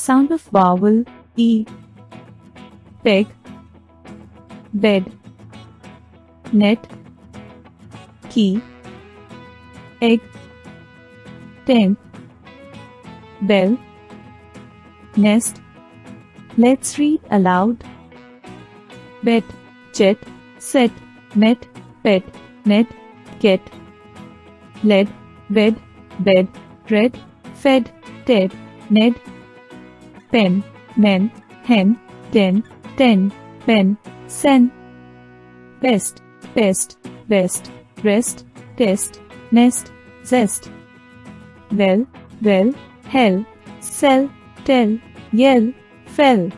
Sound of vowel E. Peg, bed, net, key, egg, tent, bell, nest. Let's read aloud. Bet, jet, set, met, pet, net, get, led, bed, bed, red, fed, ted, ned, pen, men, hen, ten, pen, sen, best, pest, best, rest, test, nest, zest, well, hell, sell, tell, yell, fell.